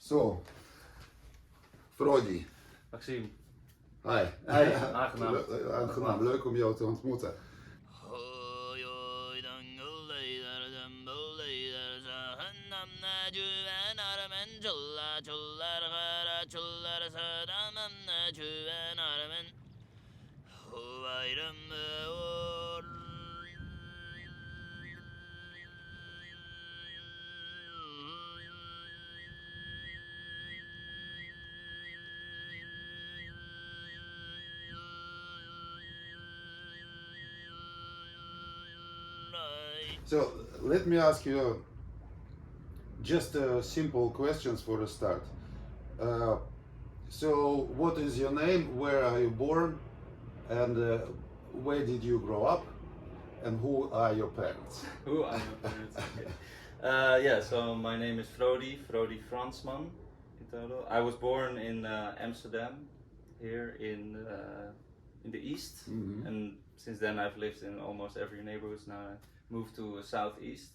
So, Frodi. Maxim. Hi. Hi, aangenaam. Aangenaam, leuk om jou te ontmoeten. So, let me ask you just simple questions for a start. So, what is your name? Where are you born? And where did you grow up? And who are your parents? Who are my parents? Okay. Yeah, so my name is Frodi Fransman in total. I was born in Amsterdam, here in the east, and since then I've lived in almost every neighborhood. Now I moved to southeast,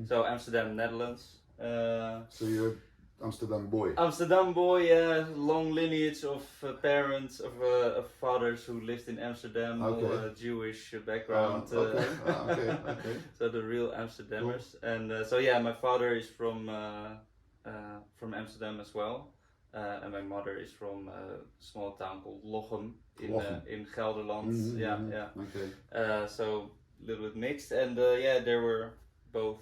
so Amsterdam, Netherlands. So you're Amsterdam boy. Amsterdam boy, yeah, long lineage of parents, of fathers who lived in Amsterdam, Okay. all Jewish background. Okay. So the real Amsterdammers, and so yeah, my father is from Amsterdam as well, and my mother is from a small town called Lochem in Gelderland. Yeah. Okay. So a little bit mixed, and yeah, they were both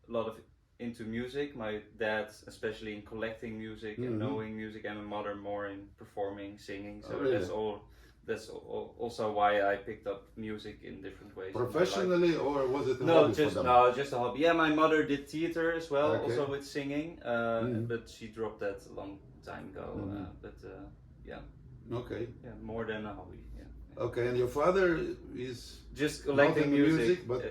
a lot of into music. My dad especially in collecting music and knowing music, and my mother more in performing, singing. So Really? that's also why I picked up music in different ways. Professionally, or was it a No, hobby just for them? no, just a hobby. Yeah, my mother did theater as well, Okay. also with singing, but she dropped that a long time ago. Yeah, Okay. yeah, more than a hobby. Yeah. Okay, and your father is Just not collecting into music. but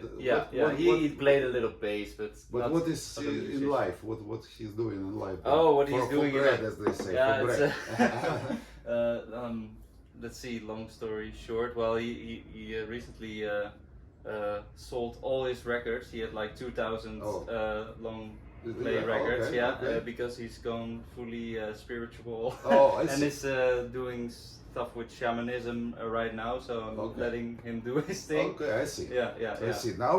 He played a little bass, but not what is not a in musician. life? What he's doing in life? Oh, what he's for doing in bread, life. as they say. Yeah, for it's bread. let's see. Long story short, well, he recently sold all his records. He had like 2,000 long play records. Okay. Because he's gone fully spiritual. Oh, I and see. is doing stuff with shamanism right now. So I'm letting him do his thing. Okay, I see. Yeah. I see. Now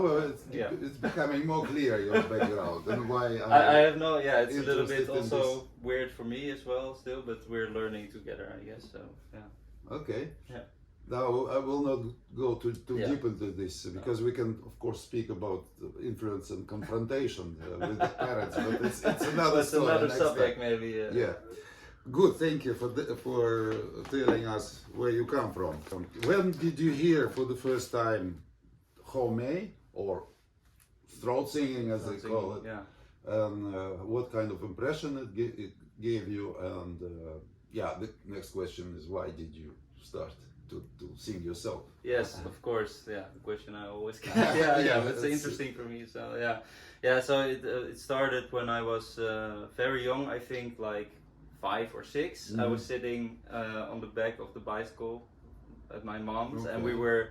it's becoming more clear your background and why I have no. Yeah, it's a little bit interested in also weird for me as well still, but we're learning together, I guess. So yeah. Okay. Yeah. Now I will not go too deep into this because we can of course speak about influence and confrontation with the parents, but it's another That's story. another next subject time. maybe. Yeah. Good. Thank you for telling us where you come from. When did you hear for the first time Khöömei, or throat singing as they call it? Yeah. And what kind of impression it gave you? And the next question is, why did you start to sing yourself? Yes, of course. Yeah, the question I always get. Yeah, it's interesting for me. So yeah. So it started when I was very young. I think like 5 or 6. I was sitting on the back of the bicycle at my mom's, and we were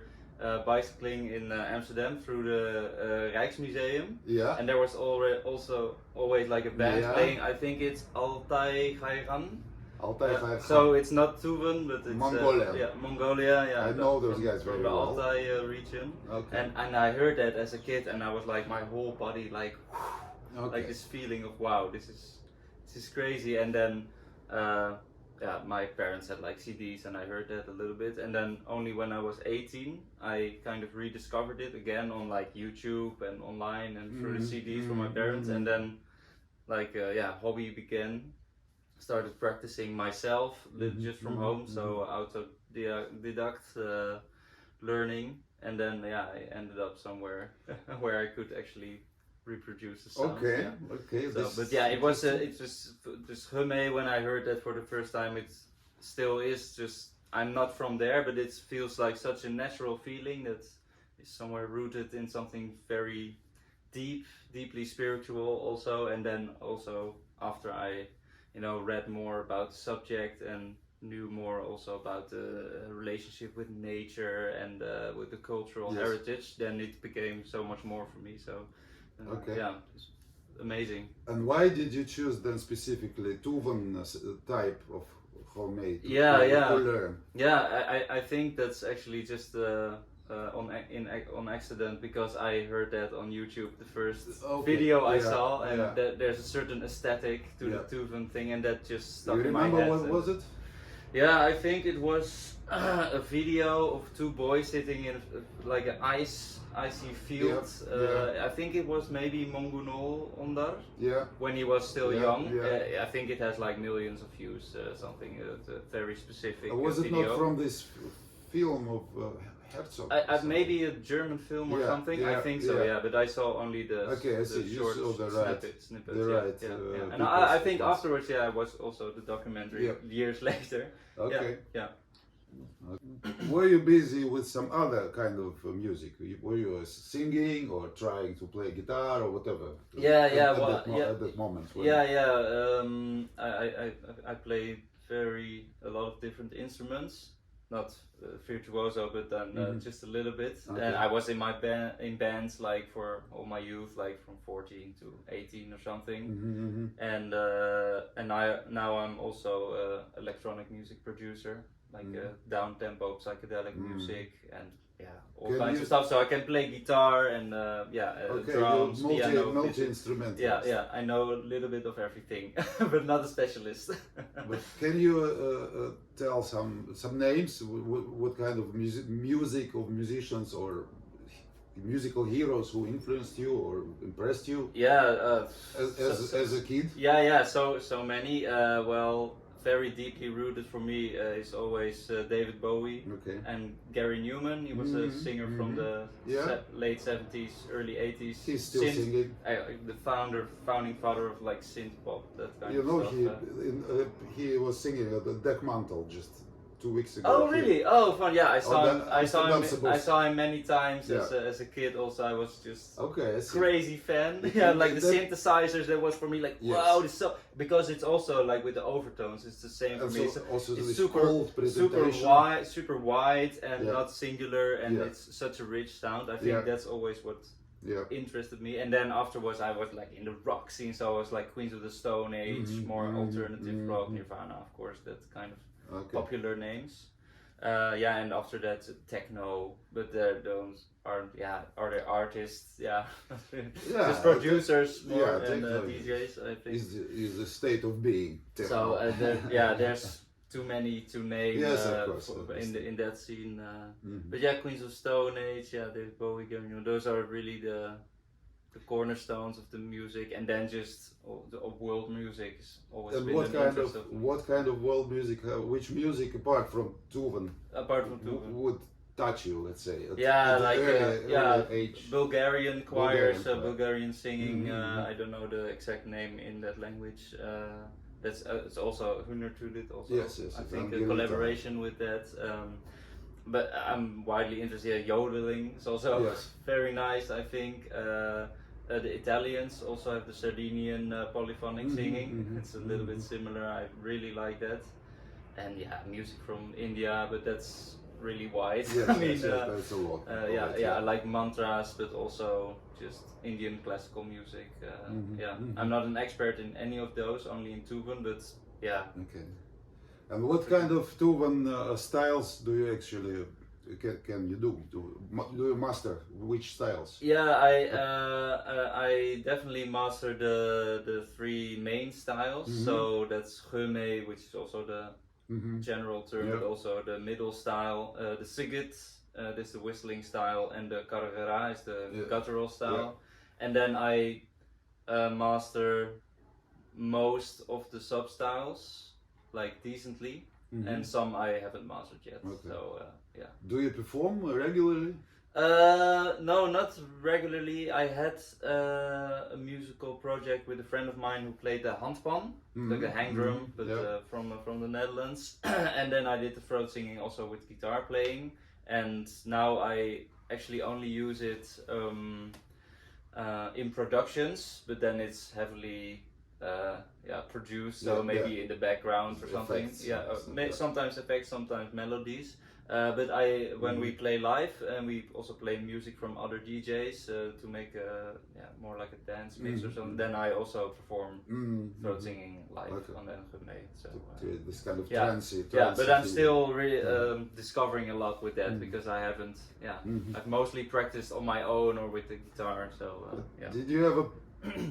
bicycling in Amsterdam through the Rijksmuseum. Yeah. And there was also always like a band playing. I think it's Altai Gairan. So it's not Tuvan, but it's Mongolia. Mongolia. Yeah, I know those guys very from the well. Altai region. Okay. And I heard that as a kid, and I was like, my whole body like this feeling of wow, this is crazy. And then my parents had like CDs, and I heard that a little bit. And then only when I was 18, I kind of rediscovered it again on like YouTube and online and through the CDs from my parents. And then like hobby began. Started practicing myself just from home, so autodidact learning, and then I ended up somewhere where I could actually reproduce the sounds. Okay. So, but yeah, it was just Khöömei. When I heard that for the first time, it still is just, I'm not from there, but it feels like such a natural feeling that is somewhere rooted in something very deeply spiritual also. And then also after I read more about the subject and knew more also about the relationship with nature and with the cultural heritage, then it became so much more for me. So amazing. And why did you choose then specifically Tuvan type of Khöömei to learn? Yeah, I think that's actually just on accident, because I heard that on YouTube, the first video I saw, and there's a certain aesthetic to the Tuvan thing, and that just stuck in my head. You remember what was it? Yeah, I think it was a video of two boys sitting in like an icy field. I think it was maybe Mongunol Ondar. Yeah. When he was still young. I think it has like millions of views. Something very specific. Was it video. not from this film of Herzog? Maybe a German film or something. I think so. Yeah, but I saw only the short snippets. And I think afterwards, I watched also the documentary years later. Okay. Yeah. Were you busy with some other kind of music? Were you singing or trying to play guitar or whatever? At that moment. I played a lot of different instruments. Not virtuoso, but then just a little bit. Okay. And I was in bands like for all my youth, like from 14 to 18 or something. And now I'm also electronic music producer, like down tempo psychedelic music and all kinds of stuff. So I can play guitar and drums, piano, multi-instrument. I know a little bit of everything, but not a specialist. But can you tell some names? What kind of music of musicians or musical heroes who influenced you or impressed you? As a kid. So many. Very deeply rooted for me is always David Bowie and Gary Newman. He was a singer from the late 70s, early 80s. He's still singing. The founding father of like synth pop, that kind of stuff. He was singing at the Deck Mantle just 2 weeks ago. Oh really? Oh fun! Yeah, I saw him many times as a kid. Also, I was just crazy fan. Like the synthesizers. That was for me like wow, this so, because it's also like with the overtones. It's the same for me. It's super wide and not singular, and it's such a rich sound. I think that's always what interested me. And then afterwards, I was like in the rock scene. So I was like Queens of the Stone Age, more alternative rock, Nirvana, of course. That kind of. Popular names, and after that techno, but those aren't are they artists? Just producers more and DJs. I think is the state of being. Techno. So there's too many to name. Yes, of course. In that scene. But Queens of Stone Age, David Bowie, those are really the cornerstones of the music, and then just the world music is always and been what kind of world music, which music apart from Tuvan would touch you, let's say, early age? Bulgarian choirs, Bulgarian singing. I don't know the exact name in that language. That's it's also Hundertudit also. Yes, I think a collaboration with that. But I'm widely interested in yodeling. It's also very nice, I think. The Italians also have the Sardinian polyphonic singing. It's a little bit similar. I really like that. And music from India, but that's really wide. Yes, I mean, that's a lot. I like mantras, but also just Indian classical music. I'm not an expert in any of those, only in Tuvan, but Okay. And what kind of Tuvan styles do you actually can you do? Do you master which styles? I definitely master the three main styles. So that's Khöömei, which is also the general term, but also the middle style. The Sygyt, this is the whistling style, and the Karagara is the guttural style. And then I master most of the sub styles, like decently. And some I haven't mastered yet. So Do you perform regularly? No, not regularly. I had a musical project with a friend of mine who played the handpan, like a hang drum, but from the Netherlands. And then I did the throat singing also with guitar playing. And now I actually only use it in productions, but then it's heavily produce, so maybe in the background or something. Effects, Sometimes effects, sometimes melodies. But when we play live, and we also play music from other DJs to make more like a dance mix or something. Then I also perform throat singing live on the Khöömei. So this kind of trancey but I'm still really discovering a lot with that because I haven't. I've mostly practiced on my own or with the guitar. So Did you ever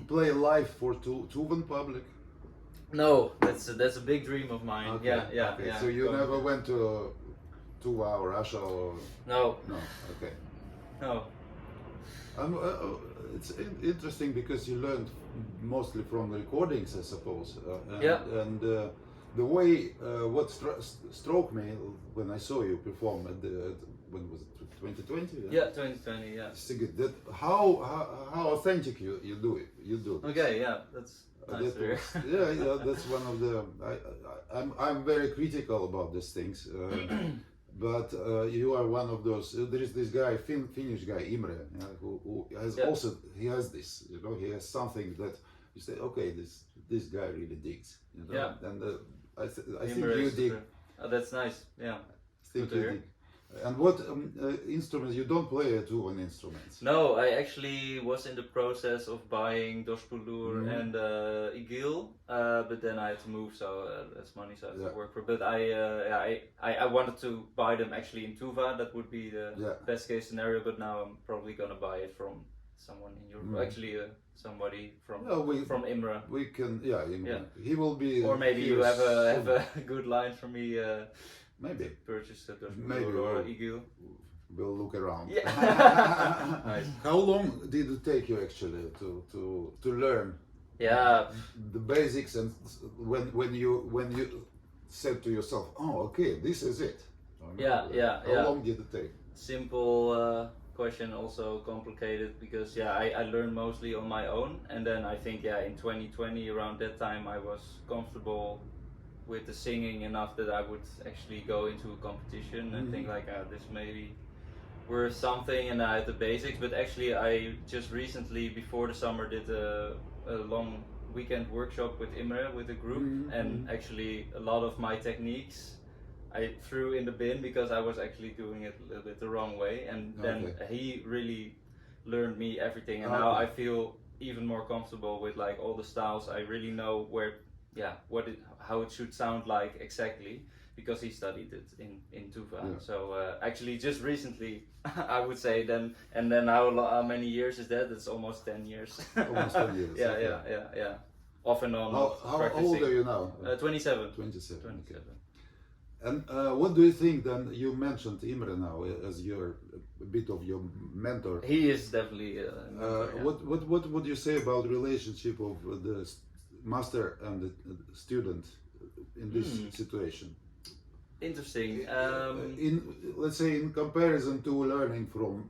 play live for Tuvan public? No, that's a big dream of mine. Okay. So you never went to Tuva or Russia or no? Okay. No. It's interesting because you learned mostly from the recordings, I suppose. And the way what struck me when I saw you perform at when was it, 2020? Yeah, 2020. Yeah. Sygyt, that how authentic you do it. You do this. Okay. Yeah, that's. Nice to hear. That's one of the. I'm very critical about these things. But you are one of those. There is this guy, Finnish guy, Imre, who has also this. He has something that you say, okay, this guy really digs. And I think you dig. That's nice. Yeah. Good to hear. And what instruments? You don't play Tuvan instruments? No, I actually was in the process of buying doshpulur and igil, but then I had to move, so that's money, so I have to work for. But I wanted to buy them actually in Tuva. That would be the best case scenario. But now I'm probably gonna buy it from someone in Europe. Actually, somebody from Imre. We can, Imre. He will be. Or maybe you have a good line for me. Maybe purchase doshpulur or igil. We'll look around. Nice. How long did it take you actually to learn? The basics, and when you said to yourself, oh, okay, this is it. How long did it take? Simple question, also complicated, because I learned mostly on my own, and then I think in 2020 around that time I was comfortable with the singing enough that I would actually go into a competition and think like this maybe worth something, and I had the basics. But actually I just recently before the summer did a long weekend workshop with Imre with a group, and actually a lot of my techniques I threw in the bin because I was actually doing it a little bit the wrong way, and then he really learned me everything, and now I feel even more comfortable with like all the styles. I really know where how it should sound like exactly, because he studied it in Tuva. So actually just recently I would say then how many years is that? It's almost 10 years. Almost 10 years. Yeah. Off and on. How old are you now? 27. 27. Okay. And what do you think then? You mentioned Imre now as a bit of your mentor. He is definitely a mentor, What would you say about relationship of the master and the student in this situation? Interesting. Let's say in comparison to learning from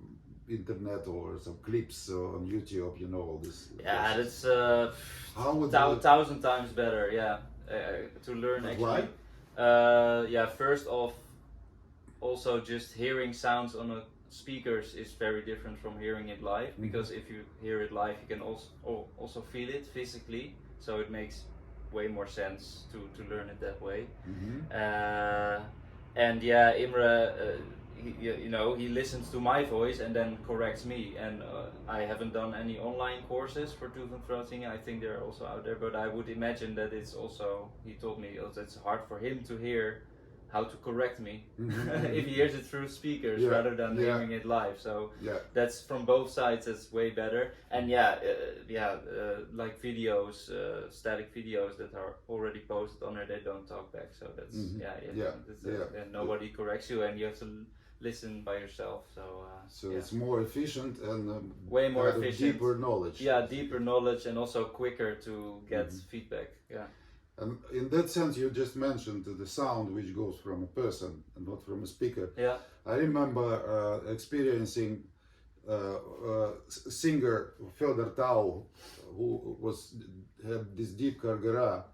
internet or some clips on YouTube, all this. Yeah, that's 1,000 times better. To learn actually. Why? First off, also just hearing sounds on a speakers is very different from hearing it live, because if you hear it live you can also feel it physically, so it makes way more sense to learn it that way. And Imre, he listens to my voice and then corrects me, and I haven't done any online courses for Tuvan throat singing. I think they're also out there, but I would imagine that it's also, he told me it's hard for him to hear how to correct me if he hears it through speakers rather than hearing it live. So that's from both sides, it's way better. And like videos, static videos that are already posted on there, they don't talk back. So that's nobody corrects you, and you have to listen by yourself. So it's more efficient and way more efficient, deeper knowledge. Deeper knowledge, and also quicker to get feedback. And in that sense, you just mentioned the sound which goes from a person and not from a speaker. I remember experiencing singer Fyodor Tau, who had this deep gargara,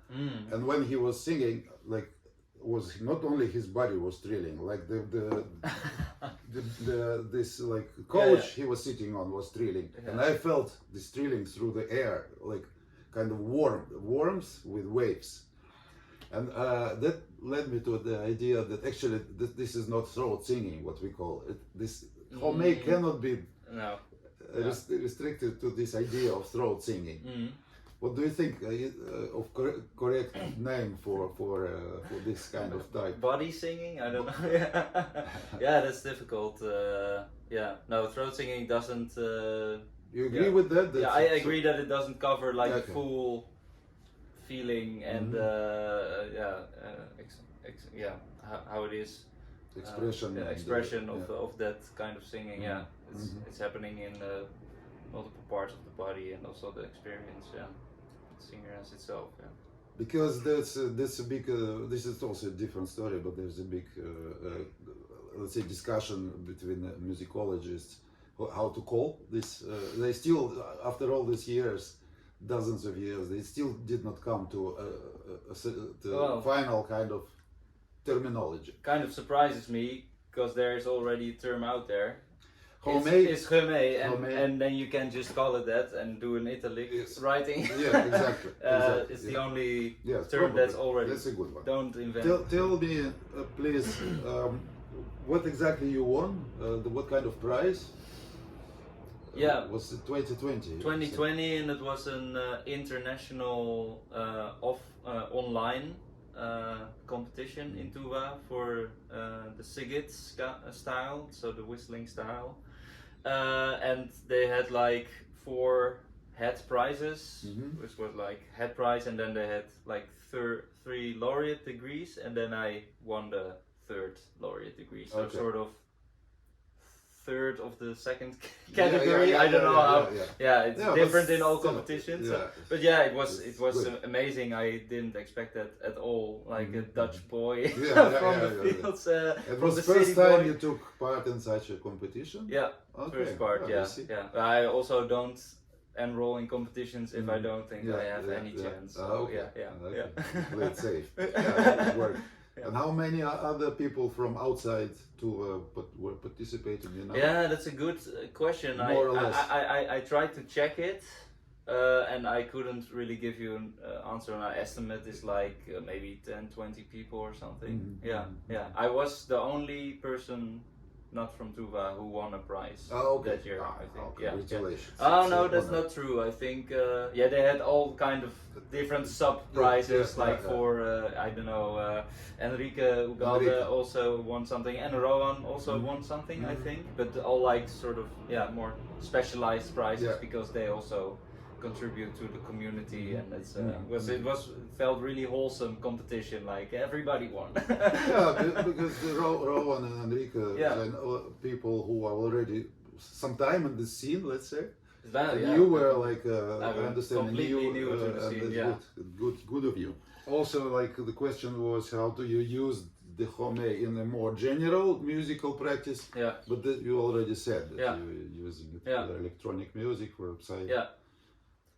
and when he was singing, like, was not only his body was thrilling, like this like couch he was sitting on was thrilling, and I felt this thrilling through the air, like kind of warmth with waves. And that led me to the idea that actually this is not throat singing, what we call it. This Khöömei cannot be restricted to this idea of throat singing. What do you think of correct name for this kind of type? Body singing? I don't know. Yeah, that's difficult. No, throat singing doesn't. You agree with that? Yeah, I agree that it doesn't cover like the full feeling and how it is. Expression of that kind of singing. Yeah, it's happening in multiple parts of the body and also the experience. Yeah, the singer as itself. Yeah. Because that's a big. This is also a different story, but there's a big, let's say, discussion between musicologists how to call this. They still, after all these years, dozens of years, they still did not come to a final kind of terminology. Kind of surprises me because there is already a term out there. Khöömei is Khöömei, and then you can just call it that and do an italic writing. Yeah, exactly. It's the only term that's already. That's a good one. Don't invent. Tell me, please, what exactly you won? What kind of prize? Yeah, was it 2020? 2020, and it was an international online competition in Tuva for the Sygyt style, so the whistling style, and they had like 4 head prizes, which was like head prize, and then they had like 3 laureate degrees, and then I won the 3rd laureate degree, so sort of 3rd of the 2nd category. I don't know how. It's different in all competitions. But yeah, it was amazing. I didn't expect that at all. Like a Dutch boy from the fields. It was the first time you took part in such a competition. Yeah, first part. I also don't enroll in competitions if I don't think I have any chance. So Play it safe. It worked. And how many other people from outside were participating? You know? Yeah, that's a good question. More or less. I tried to check it, and I couldn't really give you an answer. And I estimate is like maybe 10-20 people or something. I was the only person not from Tuva who won a prize that year. I think. Congratulations. Oh no, that's not true. I think they had all kind of different sub prizes for I don't know. Enrique Ugalde also won something, and Rowan also won something. I think, but all like sort of more specialized prizes because they also contribute to the community, and it felt really wholesome competition, like everybody won. Because Rowan and Enrique and people who are already some time in the scene, let's say. You were like I understand completely new to the scene. Good of you. Also, like the question was, how do you use the Khöömei in a more general musical practice? But you already said that you're using it for electronic music, for psychedelic.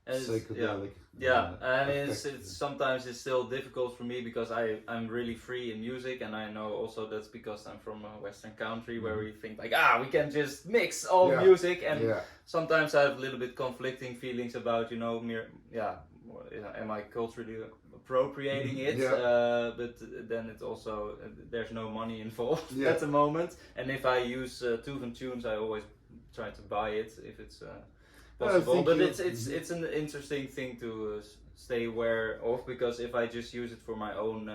And it's sometimes it's still difficult for me because I'm really free in music, and I know also that's because I'm from a Western country where we think like we can just mix all music, and sometimes I have a little bit conflicting feelings about am I culturally appropriating it, but then it's also there's no money involved at the moment, and if I use Tuvan tunes I always try to buy it if it's possible, but it's an interesting thing to stay aware of, because if I just use it for my own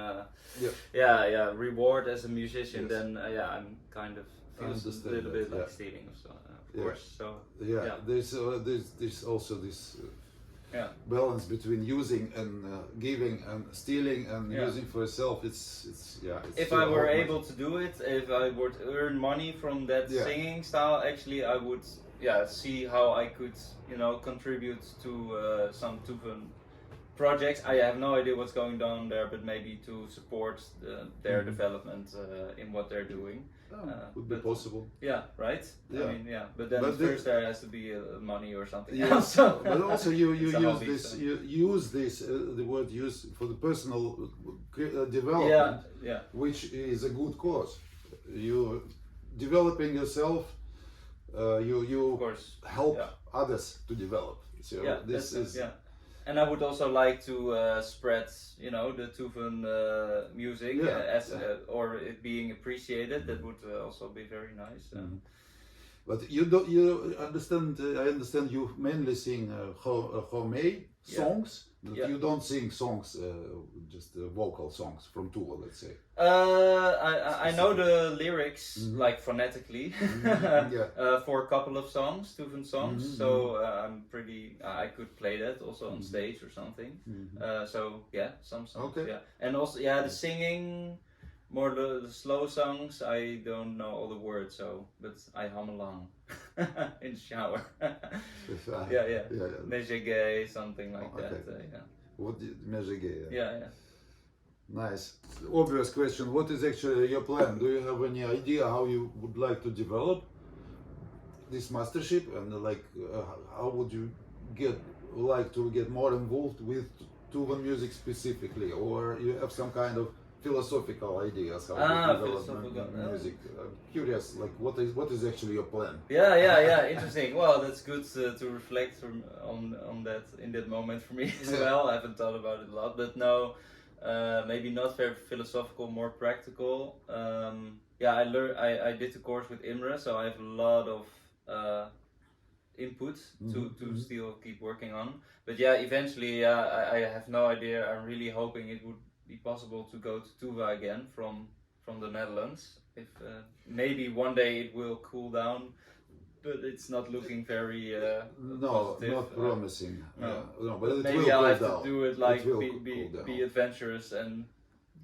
reward as a musician, then I'm kind of feels a little bit like stealing of course. So there's also this balance between using and giving and stealing and using for yourself. It's if I were able to do it, if I would earn money from that singing style, actually I would see how I could contribute to some Tuvan projects. I have no idea what's going on there, but maybe to support their development in what they're doing. Would be possible. Yeah, right? Yeah. I mean, but then first there has to be money or something else. But also you use this the word use for the personal development, which is a good cause. You developing yourself, you of course help others to develop. So this is And I would also like to spread, you know, the Tuvan music or it being appreciated. That would also be very nice. But you understand? I understand you mainly sing Khöömei songs. You don't sing songs, just vocal songs from Tuva, let's say. I know the lyrics like phonetically for a couple of songs, Tuvan songs. So I'm pretty. I could play that also on stage or something. So yeah, some songs. Okay. Yeah, and also the singing. More the slow songs, I don't know all the words, but I hum along in the shower. yeah. Mejege, something like that. What Mejege? Yeah. Nice. Obvious question. What is actually your plan? Do you have any idea how you would like to develop this mastership, and how would you like to get more involved with Tuvan music specifically, or you have some kind of philosophical ideas how to develop music? I'm curious, like what is actually your plan? Yeah. Interesting. Well, that's good to reflect on that in that moment for me as well. I haven't thought about it a lot, but no, maybe not very philosophical, more practical. I did the course with Imre, so I have a lot of input to still keep working on. But yeah, eventually, I have no idea. I'm really hoping it would be possible to go to Tuva again from the Netherlands. If maybe one day it will cool down, but it's not looking very positive. Not promising. No, but it maybe will I'll cool have down. to do it like It be adventurous and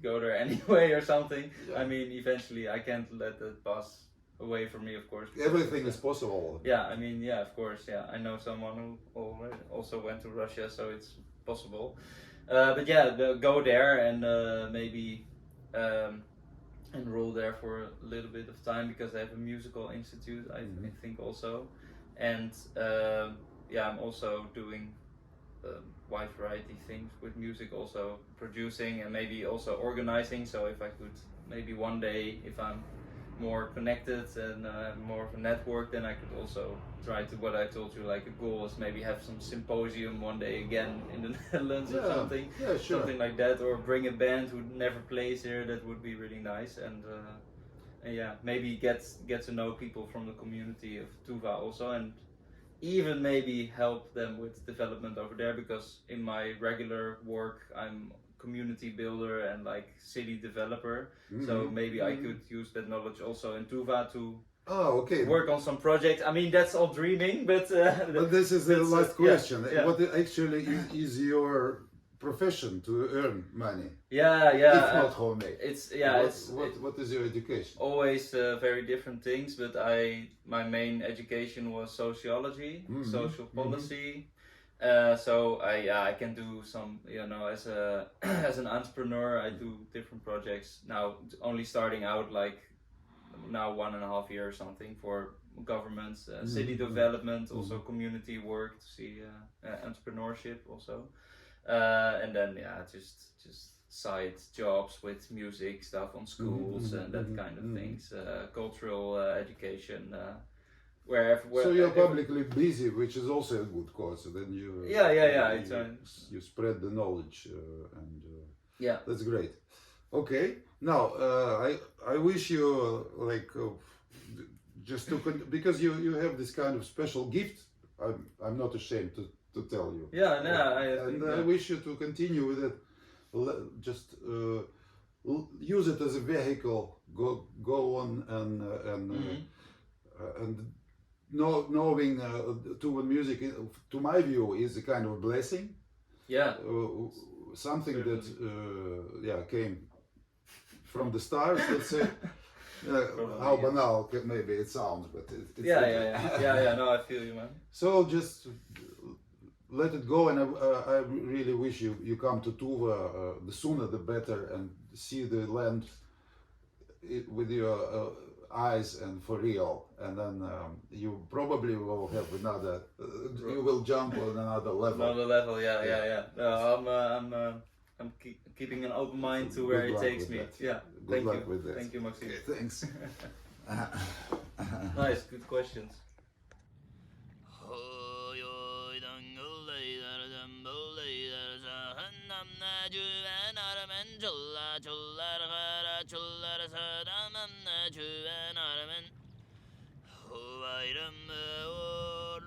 go there anyway or something. Yeah. I mean, eventually I can't let that pass away from me, of course. Everything is possible. Yeah, I mean, of course, I know someone who already also went to Russia, so it's possible. But go there and maybe enroll there for a little bit of time, because they have a musical institute, I think also. And I'm also doing wide variety things with music, also producing and maybe also organizing. So if I could maybe one day, if I'm more connected and more of a network, then I could also try to, what I told you, like a goal is maybe have some symposium one day again in the Netherlands or something. Yeah, sure. Something like that, or bring a band who never plays here. That would be really nice. And maybe get to know people from the community of Tuva also, and even maybe help them with development over there, because in my regular work I'm community builder and like city developer, so maybe I could use that knowledge also in Tuva to work on some projects. I mean, that's all dreaming, but this is the last question. What actually is your profession to earn money? If not homemade. What is your education? Always very different things, but my main education was sociology, social policy. So I can do some, as as an entrepreneur, I do different projects now, only starting out like now 1.5 years or something for governments, city development, also community work to see entrepreneurship also, and then just side jobs with music stuff on schools and that kind of things, cultural education. So you're publicly busy, which is also a good cause. So then you you spread the knowledge and that's great. Okay, now I wish you just to because you have this kind of special gift. I'm not ashamed to tell you. I wish you to continue with it. Just use it as a vehicle. Go on and knowing Tuvan music, to my view, is a kind of blessing. Something that came from the stars. Let's say. How banal maybe it sounds, but it's no, I feel you, man. So just let it go, and I really wish you come to Tuva. The sooner the better, and see the land with your eyes and for real, and then you probably will have another. You will jump on another level. No, I'm keeping an open mind to where it takes me. Good luck with that. Thank you, Maxim. Okay, thanks. Nice, good questions. chulla chullar gara chullar sadaman chuven armen Huvayram or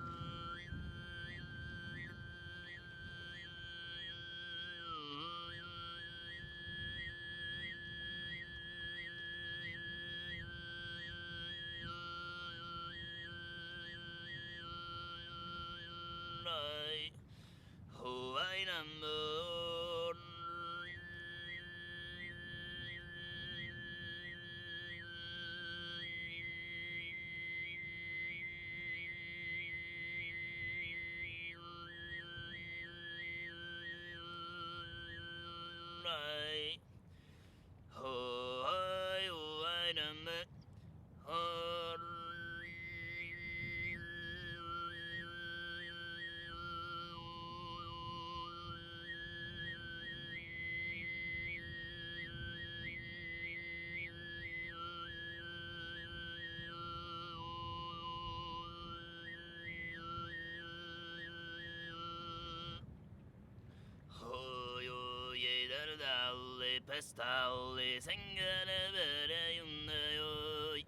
Huvayram or pestalli sengele bere yunne yoy.